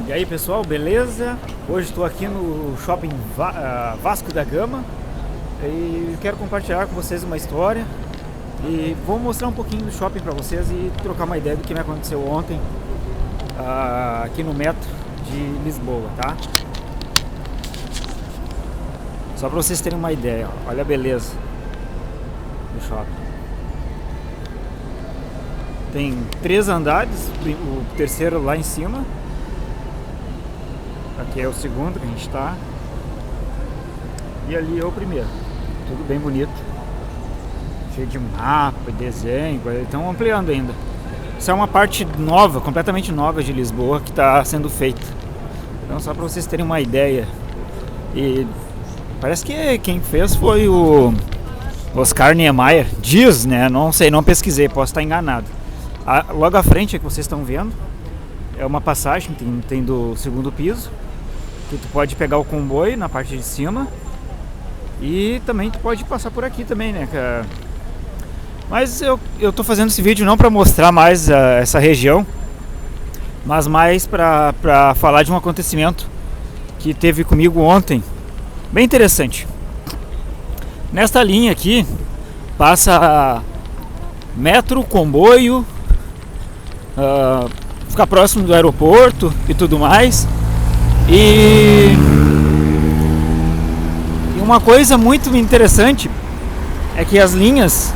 E aí pessoal, beleza? Hoje estou aqui no shopping Vasco da Gama e quero compartilhar com vocês uma história e vou mostrar um pouquinho do shopping para vocês e trocar uma ideia do que me aconteceu ontem aqui no metro de Lisboa, tá? Só para vocês terem uma ideia, ó, olha a beleza do shopping. Tem 3 andares, o terceiro lá em cima. Aqui é o segundo que a gente está. E ali é o primeiro. Tudo bem bonito. Cheio de mapa, desenho. Estão ampliando ainda. Isso é uma parte nova, completamente nova de Lisboa que está sendo feita. Então só para vocês terem uma ideia. E parece que quem fez foi o Oscar Niemeyer. Diz, né? Não sei, não pesquisei, posso estar enganado. Logo à frente é que vocês estão vendo. É uma passagem, tem do segundo piso. Que tu pode pegar o comboio na parte de cima. E também tu pode passar por aqui também, né, cara? Mas eu tô fazendo esse vídeo não para mostrar mais essa região, mas mais para falar de um acontecimento que teve comigo ontem. Bem interessante. Nesta linha aqui passa metro, comboio, ficar próximo do aeroporto e tudo mais. E uma coisa muito interessante é que as linhas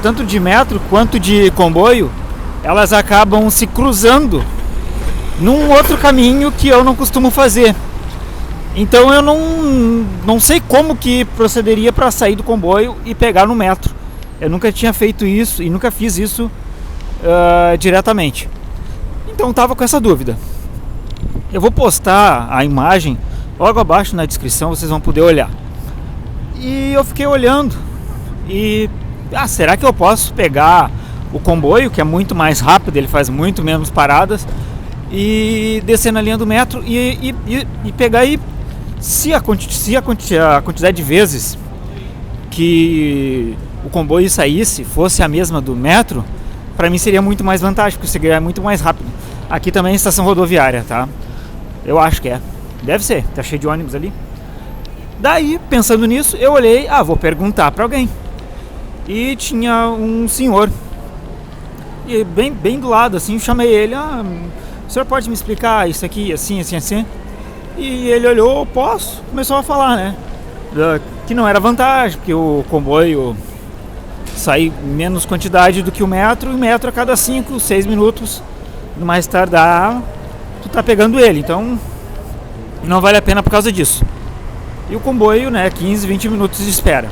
tanto de metro quanto de comboio, elas acabam se cruzando num outro caminho que eu não costumo fazer. Então eu não sei como que procederia para sair do comboio e pegar no metro. Eu nunca tinha feito isso e nunca fiz isso diretamente. Então estava com essa dúvida. Eu vou postar a imagem logo abaixo na descrição, vocês vão poder olhar. E eu fiquei olhando e será que eu posso pegar o comboio, que é muito mais rápido, ele faz muito menos paradas, e descer na linha do metro e pegar aí, se a quantidade de vezes que o comboio saísse fosse a mesma do metro, para mim seria muito mais vantagem, porque seria muito mais rápido. Aqui também é estação rodoviária, tá? Eu acho que é. Deve ser, tá cheio de ônibus ali. Daí, pensando nisso, eu olhei, vou perguntar pra alguém. E tinha um senhor. E bem do lado, assim, eu chamei ele. O senhor pode me explicar isso aqui, assim, assim, assim? E ele olhou, posso? Começou a falar, né? Que não era vantagem, que o comboio sai menos quantidade do que o metro. E o metro a cada 5, 6 minutos, no mais tardar, tu tá pegando ele, então não vale a pena por causa disso. E o comboio, né, 15, 20 minutos de espera.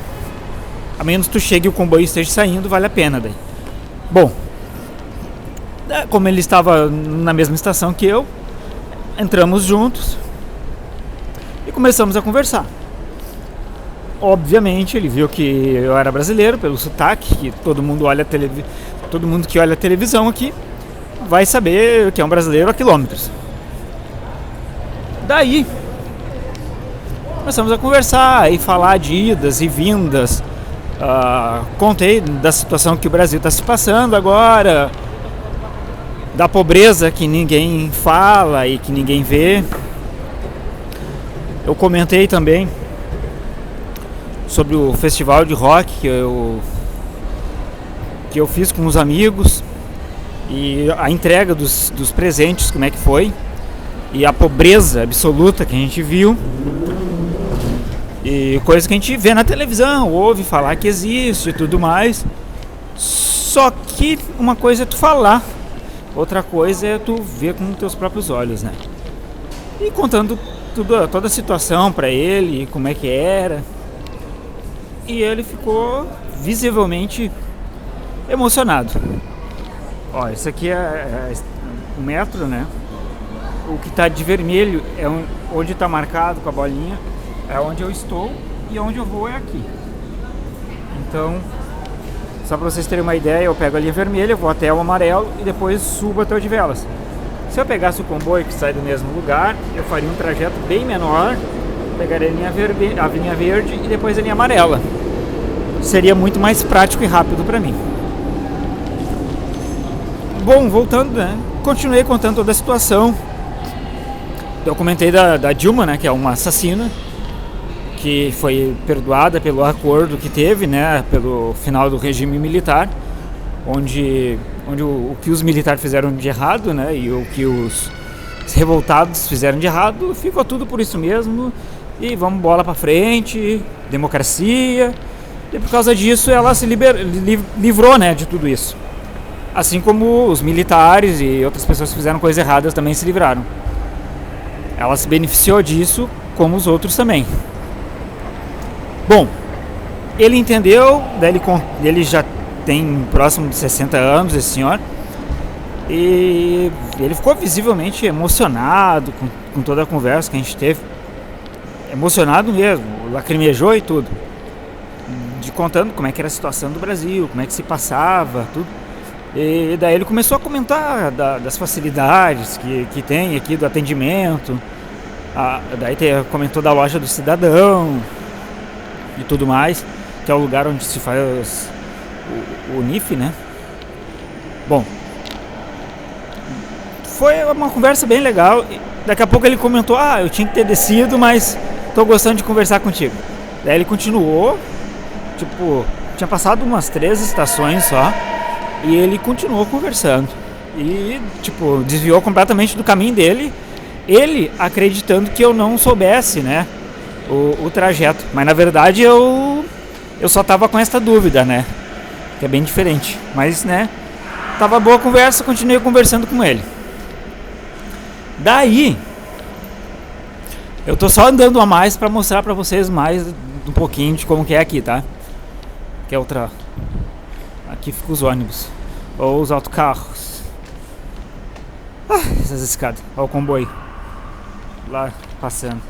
A menos que tu chegue e o comboio esteja saindo, vale a pena daí. Bom, como ele estava na mesma estação que eu, entramos juntos e começamos a conversar. Obviamente ele viu que eu era brasileiro pelo sotaque, que todo mundo que olha a televisão aqui vai saber que é um brasileiro a quilômetros. Daí começamos a conversar e falar de idas e vindas. Contei da situação que o Brasil está se passando agora, da pobreza que ninguém fala e que ninguém vê. Eu comentei também sobre o festival de rock que eu fiz com os amigos e a entrega dos presentes, como é que foi, e a pobreza absoluta que a gente viu. E coisa que a gente vê na televisão, ouve falar que existe e tudo mais. Só que uma coisa é tu falar, outra coisa é tu ver com teus próprios olhos, né? E contando toda a situação pra ele, como é que era. E ele ficou visivelmente emocionado. Ó, isso aqui é o metro, né? O que tá de vermelho é onde tá marcado com a bolinha. É onde eu estou e onde eu vou é aqui. Então, só para vocês terem uma ideia, eu pego a linha vermelha, vou até o amarelo e depois subo até o de Velas. Se eu pegasse o comboio que sai do mesmo lugar, eu faria um trajeto bem menor, pegaria a linha verde e depois a linha amarela. Seria muito mais prático e rápido para mim. Bom, voltando, né? Continuei contando toda a situação Eu comentei da Dilma, né, que é uma assassina, que foi perdoada pelo acordo que teve, né, pelo final do regime militar, onde o que os militares fizeram de errado, né, e o que os revoltados fizeram de errado, ficou tudo por isso mesmo, e vamos bola pra frente, democracia, e por causa disso ela se livrou, né, de tudo isso. Assim como os militares e outras pessoas que fizeram coisas erradas também se livraram. Ela se beneficiou disso, como os outros também. Bom, ele entendeu, daí ele já tem próximo de 60 anos, esse senhor, e ele ficou visivelmente emocionado com toda a conversa que a gente teve. Emocionado mesmo, lacrimejou e tudo. De contando como é que era a situação do Brasil, como é que se passava, tudo. E daí ele começou a comentar das facilidades que tem aqui do atendimento. Daí comentou da loja do cidadão e tudo mais, que é o lugar onde se faz o NIF, né? Bom, foi uma conversa bem legal. Daqui a pouco ele comentou, eu tinha que ter descido, mas tô gostando de conversar contigo. Daí ele continuou, tinha passado umas 3 estações só, e ele continuou conversando. E, desviou completamente do caminho dele, ele acreditando que eu não soubesse, né, o trajeto. Mas na verdade eu só tava com essa dúvida, né, que é bem diferente. Mas, né, tava boa a conversa, continuei conversando com ele. Daí, eu tô só andando a mais pra mostrar pra vocês mais um pouquinho de como que é aqui, tá? Que é outra... Aqui ficam os ônibus, ou os autocarros. Essas escadas, olha o comboio lá passando.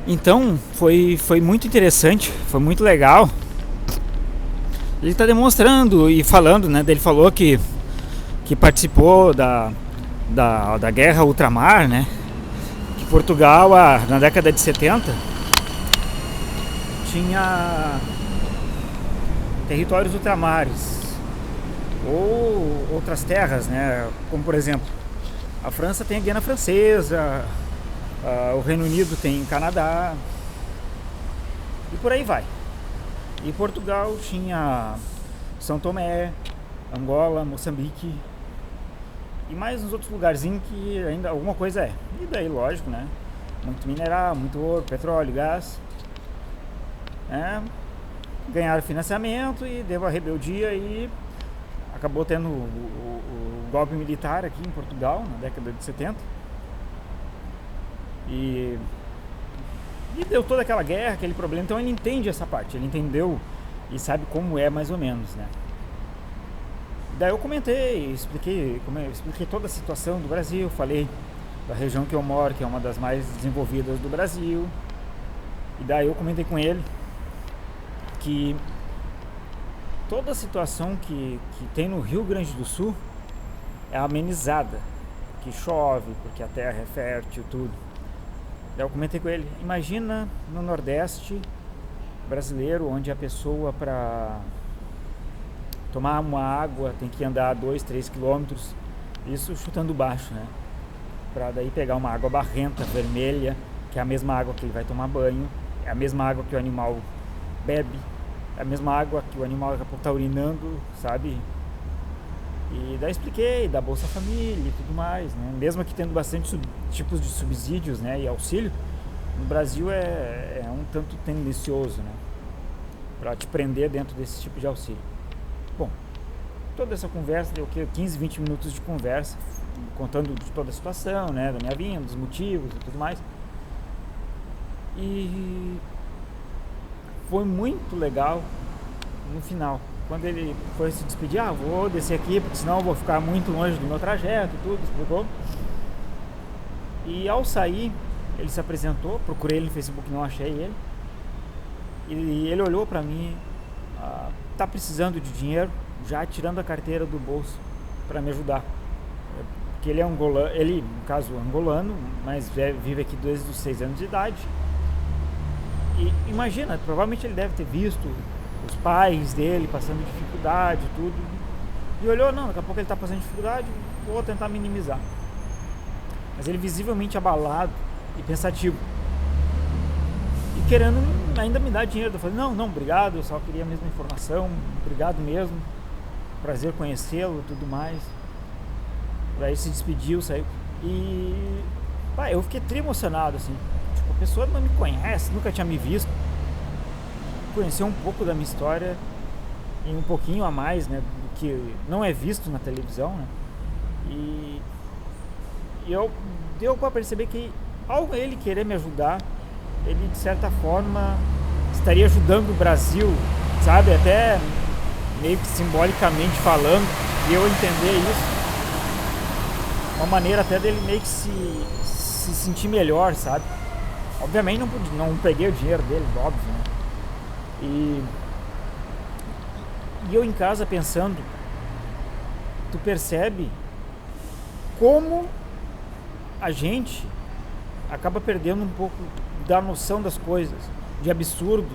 Então foi muito interessante, foi muito legal. Ele está demonstrando e falando, né? Ele falou que participou da guerra ultramar, né? Que Portugal, na década de 70, tinha territórios ultramares ou outras terras, né? Como por exemplo, a França tem a Guiana Francesa, o Reino Unido tem Canadá e por aí vai. E Portugal tinha São Tomé, Angola, Moçambique e mais uns outros lugarzinhos que ainda alguma coisa é. E daí, lógico, né? Muito mineral, muito ouro, petróleo, gás. Ganharam financiamento e deu a rebeldia e acabou tendo o golpe militar aqui em Portugal na década de 70. E deu toda aquela guerra, aquele problema. Então ele entende essa parte, ele entendeu e sabe como é mais ou menos, né? Daí eu comentei, expliquei toda a situação do Brasil, falei da região que eu moro, que é uma das mais desenvolvidas do Brasil. E daí eu comentei com ele que toda a situação que tem no Rio Grande do Sul é amenizada, que chove, porque a terra é fértil, tudo. Daí eu comentei com ele, imagina no Nordeste brasileiro, onde a pessoa para tomar uma água tem que andar 2-3 quilômetros, isso chutando baixo, né? Para daí pegar uma água barrenta, vermelha, que é a mesma água que ele vai tomar banho, é a mesma água que o animal bebe, é a mesma água que o animal daqui a pouco está urinando, sabe? E daí expliquei da Bolsa Família e tudo mais, né? Mesmo que tendo bastante tipos de subsídios, né, e auxílio, no Brasil é um tanto tendencioso, né, para te prender dentro desse tipo de auxílio. Bom, toda essa conversa deu 15, 20 minutos de conversa, contando de toda a situação, né, da minha vinda, dos motivos e tudo mais. E foi muito legal no final. Quando ele foi se despedir, vou descer aqui, porque senão eu vou ficar muito longe do meu trajeto e tudo, explicou. E ao sair, ele se apresentou, procurei ele no Facebook, não achei ele. E ele olhou pra mim, tá precisando de dinheiro, já tirando a carteira do bolso pra me ajudar. Porque ele é angolano, ele, no caso, angolano, mas vive aqui desde os 6 anos de idade. E imagina, provavelmente ele deve ter visto os pais dele passando dificuldade, tudo. E olhou, não, daqui a pouco ele está passando dificuldade, vou tentar minimizar. Mas ele visivelmente abalado e pensativo. E querendo ainda me dar dinheiro. Eu falei, não, obrigado, eu só queria a mesma informação, obrigado mesmo, prazer conhecê-lo, tudo mais. Daí se despediu, saiu. E eu fiquei tri emocionado, assim. Tipo, a pessoa não me conhece, nunca tinha me visto. Conheceu um pouco da minha história e um pouquinho a mais, né, do que não é visto na televisão, né? E deu para perceber que ao ele querer me ajudar, ele de certa forma estaria ajudando o Brasil, sabe? Até meio que simbolicamente falando, e eu entender isso. Uma maneira até dele meio que se sentir melhor, sabe? Obviamente não peguei o dinheiro dele, óbvio, né? E eu em casa pensando, tu percebe como a gente acaba perdendo um pouco da noção das coisas, de absurdo,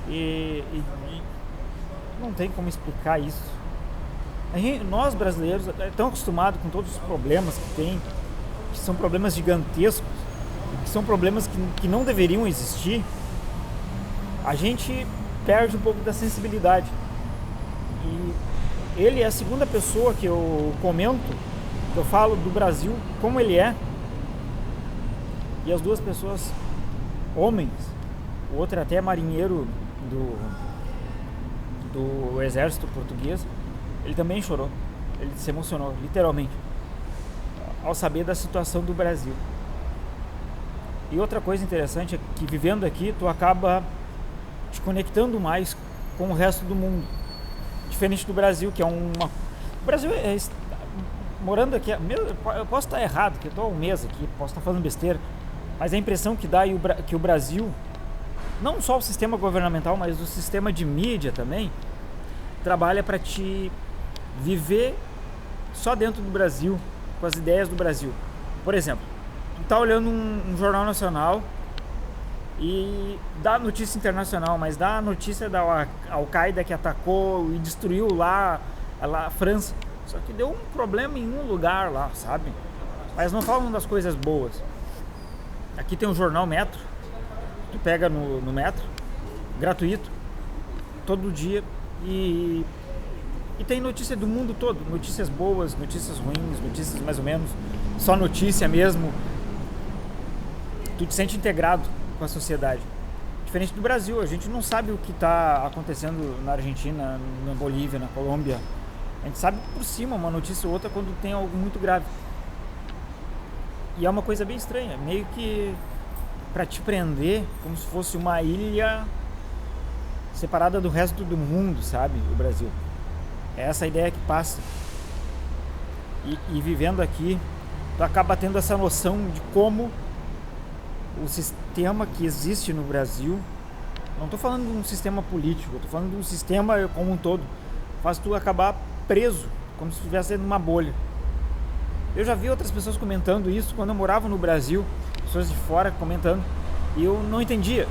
e não tem como explicar isso. Nós brasileiros estamos acostumados com todos os problemas que tem, que são problemas gigantescos, que são problemas que não deveriam existir. A gente perde um pouco da sensibilidade. E ele é a segunda pessoa que eu comento, que eu falo do Brasil, como ele é. E as duas pessoas, homens, o outro é até marinheiro do exército português, ele também chorou, ele se emocionou, literalmente, ao saber da situação do Brasil. E outra coisa interessante é que vivendo aqui, tu acaba te conectando mais com o resto do mundo. Diferente do Brasil, que é uma... O Brasil morando aqui, eu posso estar errado, que eu estou há um mês aqui, posso estar falando besteira, mas a impressão que dá que o Brasil, não só o sistema governamental, mas o sistema de mídia também, trabalha para te viver só dentro do Brasil, com as ideias do Brasil. Por exemplo, tu tá olhando um jornal nacional e dá notícia internacional, mas dá a notícia da Al-Qaeda que atacou e destruiu lá a França. Só que deu um problema em um lugar lá, sabe? Mas não falam das coisas boas. Aqui tem um jornal Metro, tu pega no Metro, gratuito, todo dia, e tem notícia do mundo todo, notícias boas, notícias ruins, notícias mais ou menos, só notícia mesmo. Tu te sente integrado com a sociedade. Diferente do Brasil, a gente não sabe o que está acontecendo na Argentina, na Bolívia, na Colômbia. A gente sabe por cima uma notícia ou outra quando tem algo muito grave. E é uma coisa bem estranha, meio que para te prender, como se fosse uma ilha separada do resto do mundo, sabe? O Brasil. É essa a ideia que passa. E vivendo aqui, tu acaba tendo essa noção de como o sistema que existe no Brasil, não estou falando de um sistema político, estou falando de um sistema como um todo, faz tu acabar preso, como se estivesse numa bolha. Eu já vi outras pessoas comentando isso quando eu morava no Brasil, pessoas de fora comentando, e eu não entendia.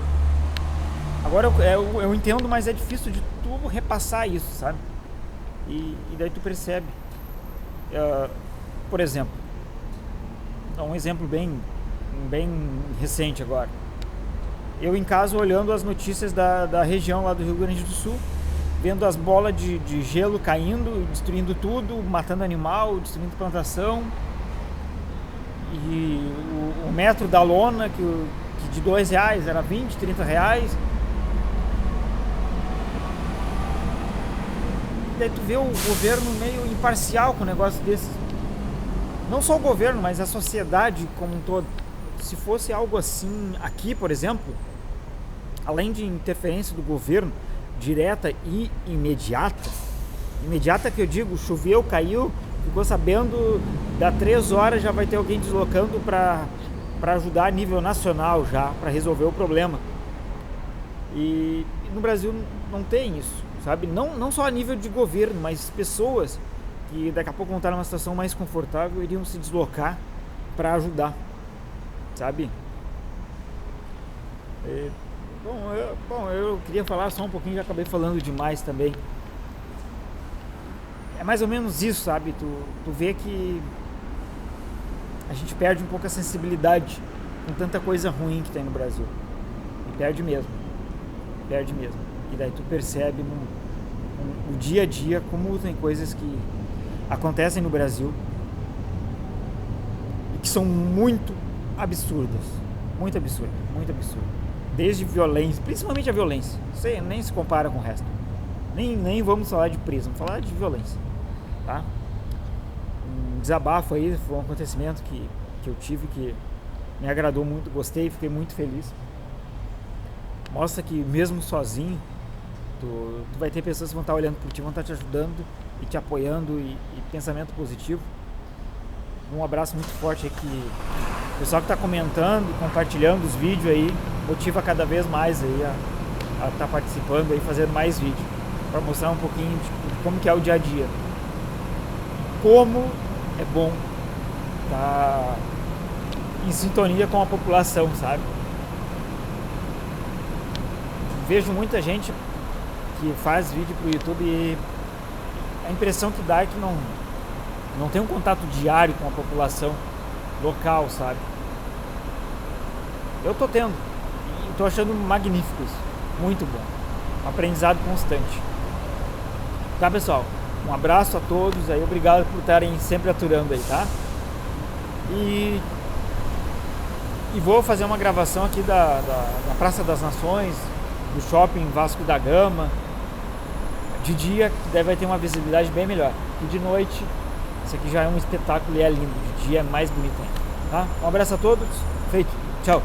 Agora eu entendo, mas é difícil de tu repassar isso, sabe? E daí tu percebe. Por exemplo, um exemplo bem recente agora. Eu em casa olhando as notícias da região lá do Rio Grande do Sul, vendo as bolas de gelo caindo, destruindo tudo, matando animal, destruindo plantação. E o metro da lona, que de R$2 era 20, R$30. E daí tu vê o governo meio imparcial com um negócio desse. Não só o governo, mas a sociedade como um todo. Se fosse algo assim aqui, por exemplo, além de interferência do governo direta e imediata que eu digo, choveu, caiu, ficou sabendo, dá 3 horas já vai ter alguém deslocando para ajudar a nível nacional já, para resolver o problema. E no Brasil não tem isso, sabe? Não só a nível de governo, mas pessoas que daqui a pouco vão estar numa situação mais confortável iriam se deslocar para ajudar, sabe? Eu queria falar só um pouquinho, já acabei falando demais também. É mais ou menos isso, sabe? Tu vê que a gente perde um pouco a sensibilidade com tanta coisa ruim que tem no Brasil. E perde mesmo. Perde mesmo. E daí tu percebe no dia a dia como tem coisas que acontecem no Brasil e que são muito absurdas. Muito absurdas, muito absurdas. Desde violência, principalmente a violência. Isso nem se compara com o resto. Nem vamos falar de preso, vamos falar de violência. Tá? Um desabafo aí, foi um acontecimento que eu tive que me agradou muito, gostei, fiquei muito feliz. Mostra que mesmo sozinho, tu vai ter pessoas que vão estar olhando por ti, vão estar te ajudando e te apoiando e pensamento positivo. Um abraço muito forte aí, que o pessoal que está comentando, compartilhando os vídeos aí, motiva cada vez mais aí a estar participando aí, fazendo mais vídeos, para mostrar um pouquinho de como que é o dia a dia. Como é bom estar em sintonia com a população, sabe? Vejo muita gente que faz vídeo pro YouTube e a impressão que dá é que não tem um contato diário com a população local, sabe? Eu tô tendo e tô achando magnífico isso, muito bom, um aprendizado constante. Tá, pessoal? Um abraço a todos aí, obrigado por estarem sempre aturando aí, tá? E vou fazer uma gravação aqui da Praça das Nações, do shopping Vasco da Gama. De dia vai ter uma visibilidade bem melhor, e de noite isso aqui já é um espetáculo e é lindo, de dia é mais bonito ainda, tá? Um abraço a todos, feito, tchau!